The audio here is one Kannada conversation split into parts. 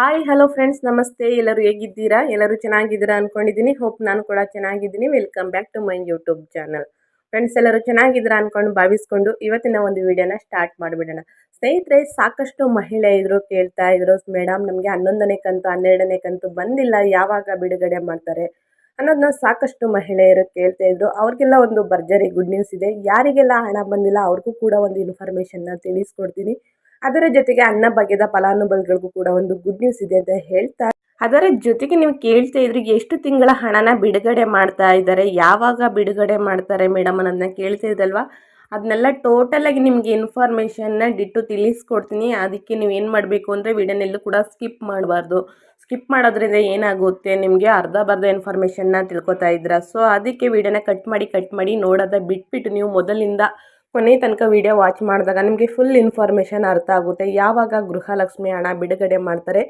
ಹಾಯ್ ಹಲೋ ಫ್ರೆಂಡ್ಸ್, ನಮಸ್ತೆ. ಎಲ್ಲರೂ ಹೇಗಿದ್ದೀರಾ? ಎಲ್ಲರೂ ಚೆನ್ನಾಗಿದ್ದೀರಾ ಅಂದ್ಕೊಂಡಿದ್ದೀನಿ. ಹೋಪ್ ನಾನು ಕೂಡ ಚೆನ್ನಾಗಿದ್ದೀನಿ. Welcome back to my YouTube channel. Friends, ಎಲ್ಲರೂ ಚೆನ್ನಾಗಿದ್ದೀರಾ ಅಂದ್ಕೊಂಡು ಭಾವಿಸ್ಕೊಂಡು ಇವತ್ತಿನ ಒಂದು ವಿಡಿಯೋನ ಸ್ಟಾರ್ಟ್ ಮಾಡಿಬಿಡೋಣ. ಸ್ನೇಹಿತರೆ, ಸಾಕಷ್ಟು ಮಹಿಳೆಯರು ಕೇಳ್ತಾ ಇದ್ರು, ಮೇಡಮ್ ನಮಗೆ 11ನೇ ಕಂತು 12ನೇ ಕಂತು ಬಂದಿಲ್ಲ, ಯಾವಾಗ ಬಿಡುಗಡೆ ಮಾಡ್ತಾರೆ ಅನ್ನೋದನ್ನ ಸಾಕಷ್ಟು ಮಹಿಳೆಯರು ಕೇಳ್ತಾ ಇದ್ರು. ಅವ್ರಿಗೆಲ್ಲ ಒಂದು ಭರ್ಜರಿ ಗುಡ್ ನ್ಯೂಸ್ ಇದೆ. ಯಾರಿಗೆಲ್ಲ ಹಣ ಬಂದಿಲ್ಲ ಅವ್ರಿಗೂ ಕೂಡ ಒಂದು ಇನ್ಫಾರ್ಮೇಷನ್ನ ತಿಳಿಸ್ಕೊಡ್ತೀನಿ. ಅದರ ಜೊತೆಗೆ ಅನ್ನಭಾಗ್ಯದ ಫಲಾನುಭವಿಗಳಿಗೂ ಕೂಡ ಒಂದು ಗುಡ್ ನ್ಯೂಸ್ ಇದೆ ಅಂತ ಹೇಳ್ತಾ, ಅದರ ಜೊತೆಗೆ ನೀವು ಕೇಳ್ತಾ ಇದ್ರಿ ಎಷ್ಟು ತಿಂಗಳ ಹಣನ ಬಿಡುಗಡೆ ಮಾಡ್ತಾ ಇದ್ದಾರೆ, ಯಾವಾಗ ಬಿಡುಗಡೆ ಮಾಡ್ತಾರೆ ಮೇಡಮ್ ಅನ್ನೋದನ್ನ ಕೇಳ್ತಾ ಇದ್ದಲ್ವಾ. ಅದನ್ನೆಲ್ಲ ಟೋಟಲಾಗಿ ನಿಮಗೆ ಇನ್ಫಾರ್ಮೇಷನ್ನ ಡಿಟ್ಟು ತಿಳಿಸ್ಕೊಡ್ತೀನಿ. ಅದಕ್ಕೆ ನೀವು ಏನು ಮಾಡಬೇಕು ಅಂದರೆ ವಿಡಿಯೋನೆಲ್ಲೂ ಕೂಡ ಸ್ಕಿಪ್ ಮಾಡಬಾರ್ದು. ಸ್ಕಿಪ್ ಮಾಡೋದ್ರಿಂದ ಏನಾಗುತ್ತೆ, ನಿಮಗೆ ಅರ್ಧ ಬರ್ಧ ಇನ್ಫಾರ್ಮೇಷನ್ನ ತಿಳ್ಕೊತಾ ಇದ್ದೀರಾ. ಸೊ ಅದಕ್ಕೆ ವಿಡಿಯೋನ ಕಟ್ ಮಾಡಿ ನೋಡೋದ ಬಿಟ್ಬಿಟ್ಟು ನೀವು ಮೊದಲಿಂದ ಕೊನೆ ತನಕ ವಿಡಿಯೋ ವಾಚ್ ಮಾಡಿದಾಗ ನಿಮಗೆ ಫುಲ್ ಇನ್ಫಾರ್ಮೇಷನ್ ಅರ್ಥ ಆಗುತ್ತೆ. ಯಾವಾಗ ಗೃಹಲಕ್ಷ್ಮಿ ಹಣ ಬಿಡುಗಡೆ ಮಾಡ್ತಾರೆ,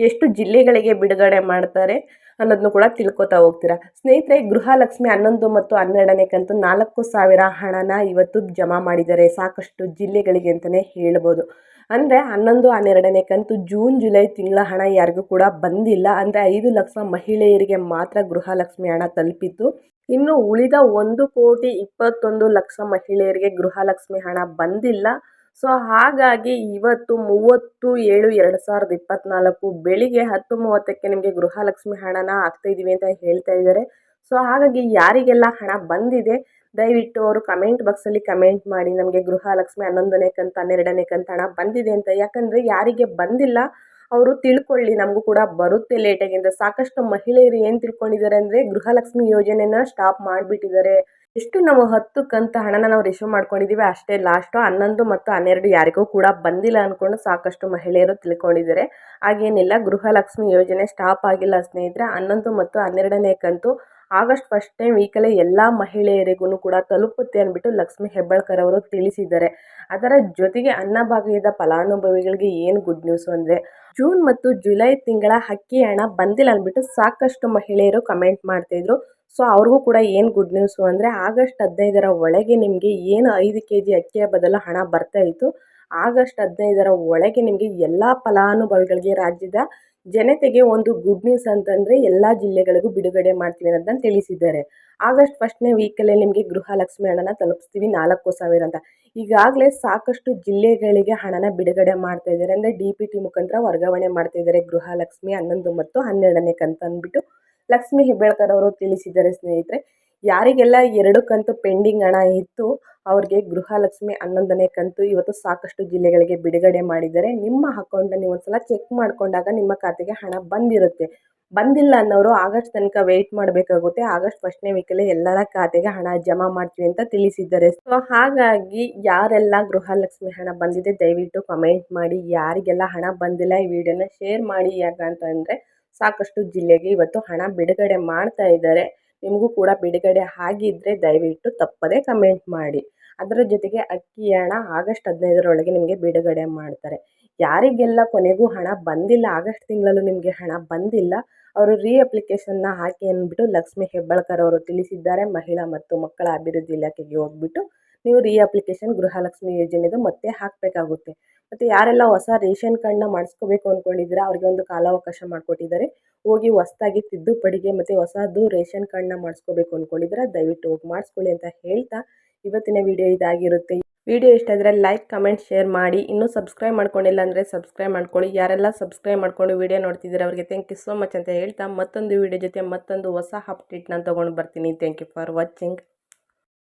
ಎಷ್ಟು ಜಿಲ್ಲೆಗಳಿಗೆ ಬಿಡುಗಡೆ ಮಾಡ್ತಾರೆ ಅನ್ನೋದನ್ನು ಕೂಡ ತಿಳ್ಕೊತಾ ಹೋಗ್ತೀರಾ. ಸ್ನೇಹಿತರೆ, ಗೃಹಲಕ್ಷ್ಮಿ 11 ಮತ್ತು 12ನೇ ಕಂತು 4,000 ಹಣನ ಇವತ್ತು ಜಮಾ ಮಾಡಿದ್ದಾರೆ ಸಾಕಷ್ಟು ಜಿಲ್ಲೆಗಳಿಗೆ ಅಂತಲೇ ಹೇಳ್ಬೋದು. ಅಂದರೆ 11, 12ನೇ ಕಂತು ಜೂನ್ ಜುಲೈ ತಿಂಗಳ ಹಣ ಯಾರಿಗೂ ಕೂಡ ಬಂದಿಲ್ಲ. ಅಂದರೆ 5 ಲಕ್ಷ ಮಹಿಳೆಯರಿಗೆ ಮಾತ್ರ ಗೃಹಲಕ್ಷ್ಮಿ ಹಣ ತಲುಪಿತ್ತು. ಇನ್ನು ಉಳಿದ 1,21,00,000 ಮಹಿಳೆಯರಿಗೆ ಗೃಹಲಕ್ಷ್ಮಿ ಹಣ ಬಂದಿಲ್ಲ. ಸೊ ಹಾಗಾಗಿ ಇವತ್ತು 30/7/2024 ಬೆಳಿಗ್ಗೆ 10:30ಕ್ಕೆ ನಿಮಗೆ ಗೃಹಲಕ್ಷ್ಮಿ ಹಣನ ಹಾಕ್ತಾಯಿದ್ದೀವಿ ಅಂತ ಹೇಳ್ತಾ ಇದ್ದಾರೆ. ಸೊ ಹಾಗಾಗಿ ಯಾರಿಗೆಲ್ಲ ಹಣ ಬಂದಿದೆ ದಯವಿಟ್ಟು ಅವರು ಕಮೆಂಟ್ ಬಾಕ್ಸಲ್ಲಿ ಕಮೆಂಟ್ ಮಾಡಿ, ನಮಗೆ ಗೃಹಲಕ್ಷ್ಮಿ 11ನೇ ಕಂತು 12ನೇ ಕಂತು ಹಣ ಬಂದಿದೆ ಅಂತ. ಯಾಕಂದರೆ ಯಾರಿಗೆ ಬಂದಿಲ್ಲ ಅವರು ತಿಳ್ಕೊಳ್ಳಿ, ನಮಗೂ ಕೂಡ ಬರುತ್ತೆ ಲೇಟಾಗಿ ಅಂತ. ಸಾಕಷ್ಟು ಮಹಿಳೆಯರು ಏನು ತಿಳ್ಕೊಂಡಿದ್ದಾರೆ ಅಂದರೆ ಗೃಹಲಕ್ಷ್ಮಿ ಯೋಜನೆನ ಸ್ಟಾಪ್ ಮಾಡಿಬಿಟ್ಟಿದ್ದಾರೆ. ಎಷ್ಟು ನಾವು 10 ಕಂತು ಹಣನ ನಾವು ರಿಸೀವ್ ಮಾಡ್ಕೊಂಡಿದ್ದೀವಿ ಅಷ್ಟೇ ಲಾಸ್ಟು. 11 ಮತ್ತು 12 ಯಾರಿಗೂ ಕೂಡ ಬಂದಿಲ್ಲ ಅಂದ್ಕೊಂಡು ಸಾಕಷ್ಟು ಮಹಿಳೆಯರು ತಿಳ್ಕೊಂಡಿದ್ದಾರೆ. ಹಾಗೇನಿಲ್ಲ, ಗೃಹಲಕ್ಷ್ಮಿ ಯೋಜನೆ ಸ್ಟಾಪ್ ಆಗಿಲ್ಲ ಸ್ನೇಹಿತರೆ. 11 ಮತ್ತು 12ನೇ ಕಂತು ಆಗಸ್ಟ್ 1ನೇ ವೀಕಲ್ಲೇ ಎಲ್ಲ ಮಹಿಳೆಯರಿಗೂ ಕೂಡ ತಲುಪುತ್ತೆ ಅಂದ್ಬಿಟ್ಟು ಲಕ್ಷ್ಮಿ ಹೆಬ್ಬಾಳ್ಕರ್ ಅವರು ತಿಳಿಸಿದ್ದಾರೆ. ಅದರ ಜೊತೆಗೆ ಅನ್ನಭಾಗ್ಯದ ಫಲಾನುಭವಿಗಳಿಗೆ ಏನು ಗುಡ್ ನ್ಯೂಸು ಅಂದರೆ ಜೂನ್ ಮತ್ತು ಜುಲೈ ತಿಂಗಳ ಅಕ್ಕಿ ಹಣ ಬಂದಿಲ್ಲ ಅಂದ್ಬಿಟ್ಟು ಸಾಕಷ್ಟು ಮಹಿಳೆಯರು ಕಮೆಂಟ್ ಮಾಡ್ತಾಯಿದ್ರು. ಸೊ ಅವ್ರಿಗೂ ಕೂಡ ಏನು ಗುಡ್ ನ್ಯೂಸು ಅಂದರೆ ಆಗಸ್ಟ್ 15ರ ಒಳಗೆ ನಿಮಗೆ ಏನು 5 kg ಅಕ್ಕಿಯ ಬದಲು ಹಣ ಬರ್ತಾ ಇತ್ತು, ಆಗಸ್ಟ್ 15ರ ಒಳಗೆ ನಿಮಗೆ ಎಲ್ಲ ಫಲಾನುಭವಿಗಳಿಗೆ ರಾಜ್ಯದ ಜನತೆಗೆ ಒಂದು ಗುಡ್ ನ್ಯೂಸ್ ಅಂತಂದರೆ ಎಲ್ಲ ಜಿಲ್ಲೆಗಳಿಗೂ ಬಿಡುಗಡೆ ಮಾಡ್ತೀವಿ ಅನ್ನೋದನ್ನ ತಿಳಿಸಿದ್ದಾರೆ. ಆಗಸ್ಟ್ 1ನೇ ವೀಕಲ್ಲೇ ನಿಮಗೆ ಗೃಹಲಕ್ಷ್ಮಿ ಹಣನ ತಲುಪಿಸ್ತೀವಿ 4,000 ಅಂತ. ಈಗಾಗಲೇ ಸಾಕಷ್ಟು ಜಿಲ್ಲೆಗಳಿಗೆ ಹಣನ ಬಿಡುಗಡೆ ಮಾಡ್ತಾ ಇದ್ದಾರೆ. ಅಂದರೆ DPT ಮುಖಾಂತರ ವರ್ಗಾವಣೆ ಮಾಡ್ತಾ ಇದ್ದಾರೆ ಗೃಹಲಕ್ಷ್ಮಿ 11 ಮತ್ತು 12ನೇ ಕಂತು ಅಂದ್ಬಿಟ್ಟು ಲಕ್ಷ್ಮಿ ಹೆಬ್ಬಾಳ್ಕರ್ ಅವರು ತಿಳಿಸಿದ್ದಾರೆ. ಸ್ನೇಹಿತರೆ, ಯಾರಿಗೆಲ್ಲ 2 ಕಂತು ಪೆಂಡಿಂಗ್ ಹಣ ಇತ್ತು ಅವ್ರಿಗೆ ಗೃಹಲಕ್ಷ್ಮಿ 11ನೇ ಕಂತು ಇವತ್ತು ಸಾಕಷ್ಟು ಜಿಲ್ಲೆಗಳಿಗೆ ಬಿಡುಗಡೆ ಮಾಡಿದ್ದಾರೆ. ನಿಮ್ಮ ಅಕೌಂಟನ್ನ ನೀವು ಒಂದ್ಸಲ ಚೆಕ್ ಮಾಡಿಕೊಂಡಾಗ ನಿಮ್ಮ ಖಾತೆಗೆ ಹಣ ಬಂದಿರುತ್ತೆ. ಬಂದಿಲ್ಲ ಅನ್ನೋರು ಆಗಸ್ಟ್ ತನಕ ವೆಯ್ಟ್ ಮಾಡಬೇಕಾಗುತ್ತೆ. ಆಗಸ್ಟ್ 1ನೇ ವೀಕಲ್ಲಿ ಎಲ್ಲರ ಖಾತೆಗೆ ಹಣ ಜಮಾ ಮಾಡ್ತೀವಿ ಅಂತ ತಿಳಿಸಿದ್ದಾರೆ. ಸೊ ಹಾಗಾಗಿ ಯಾರೆಲ್ಲ ಗೃಹಲಕ್ಷ್ಮಿ ಹಣ ಬಂದಿದೆ ದಯವಿಟ್ಟು ಕಮೆಂಟ್ ಮಾಡಿ. ಯಾರಿಗೆಲ್ಲ ಹಣ ಬಂದಿಲ್ಲ ಈ ವಿಡಿಯೋನ ಶೇರ್ ಮಾಡಿ. ಯಾಕಂತಂದರೆ ಸಾಕಷ್ಟು ಜಿಲ್ಲೆಗೆ ಇವತ್ತು ಹಣ ಬಿಡುಗಡೆ ಮಾಡ್ತಾ ಇದ್ದಾರೆ. ನಿಮಗೂ ಕೂಡ ಬಿಡುಗಡೆ ಆಗಿದ್ದರೆ ದಯವಿಟ್ಟು ತಪ್ಪದೇ ಕಮೆಂಟ್ ಮಾಡಿ. ಅದರ ಜೊತೆಗೆ ಅಕ್ಕಿ ಹಣ ಆಗಸ್ಟ್ 15ರೊಳಗೆ ನಿಮಗೆ ಬಿಡುಗಡೆ ಮಾಡ್ತಾರೆ. ಯಾರಿಗೆಲ್ಲ ಕೊನೆಗೂ ಹಣ ಬಂದಿಲ್ಲ, ಆಗಸ್ಟ್ ತಿಂಗಳಲ್ಲೂ ನಿಮಗೆ ಹಣ ಬಂದಿಲ್ಲ, ಅವರು ಅಪ್ಲಿಕೇಶನ್ನ ಹಾಕಿ ಅಂದ್ಬಿಟ್ಟು ಲಕ್ಷ್ಮಿ ಹೆಬ್ಬಾಳ್ಕರ್ ಅವರು ತಿಳಿಸಿದ್ದಾರೆ. ಮಹಿಳಾ ಮತ್ತು ಮಕ್ಕಳ ಅಭಿವೃದ್ಧಿ ಇಲಾಖೆಗೆ ಹೋಗ್ಬಿಟ್ಟು ನೀವು ಅಪ್ಲಿಕೇಶನ್ ಗೃಹಲಕ್ಷ್ಮಿ ಯೋಜನೆದು ಮತ್ತೆ ಹಾಕಬೇಕಾಗುತ್ತೆ. ಮತ್ತು ಯಾರೆಲ್ಲ ಹೊಸ ರೇಷನ್ ಕಾರ್ಡ್ನ ಮಾಡಿಸ್ಕೋಬೇಕು ಅಂದ್ಕೊಂಡಿದ್ದೀರಾ ಅವ್ರಿಗೆ ಒಂದು ಕಾಲಾವಕಾಶ ಮಾಡಿಕೊಟ್ಟಿದ್ದಾರೆ. ಹೋಗಿ ಹೊಸದಾಗಿ ತಿದ್ದುಪಡಿಗೆ ಮತ್ತು ಹೊಸದು ರೇಷನ್ ಕಾರ್ಡ್ನ ಮಾಡಿಸ್ಕೋಬೇಕು ಅಂದ್ಕೊಂಡಿದ್ದೀರಾ ದಯವಿಟ್ಟು ಹೋಗಿ ಮಾಡಿಸ್ಕೊಳ್ಳಿ ಅಂತ ಹೇಳ್ತಾ ಇವತ್ತಿನ ವಿಡಿಯೋ ಇದಾಗಿರುತ್ತೆ. ವಿಡಿಯೋ ಇಷ್ಟ ಆದರೆ ಲೈಕ್ ಕಮೆಂಟ್ ಶೇರ್ ಮಾಡಿ. ಇನ್ನೂ ಸಬ್ಸ್ಕ್ರೈಬ್ ಮಾಡ್ಕೊಂಡಿಲ್ಲ ಅಂದರೆ ಸಬ್ಸ್ಕ್ರೈಬ್ ಮಾಡ್ಕೊಳ್ಳಿ. ಯಾರೆಲ್ಲ ಸಬ್ಸ್ಕ್ರೈಬ್ ಮಾಡ್ಕೊಂಡು ವಿಡಿಯೋ ನೋಡ್ತಿದ್ದೀರಾ ಅವರಿಗೆ ಥ್ಯಾಂಕ್ ಯು ಸೋ ಮಚ್ ಅಂತ ಹೇಳ್ತಾ ಮತ್ತೊಂದು ವಿಡಿಯೋ ಜೊತೆ ಮತ್ತೊಂದು ಹೊಸ ಅಪ್ಡೇಟ್ನ ತೊಗೊಂಡು ಬರ್ತೀನಿ. Thank you for watching.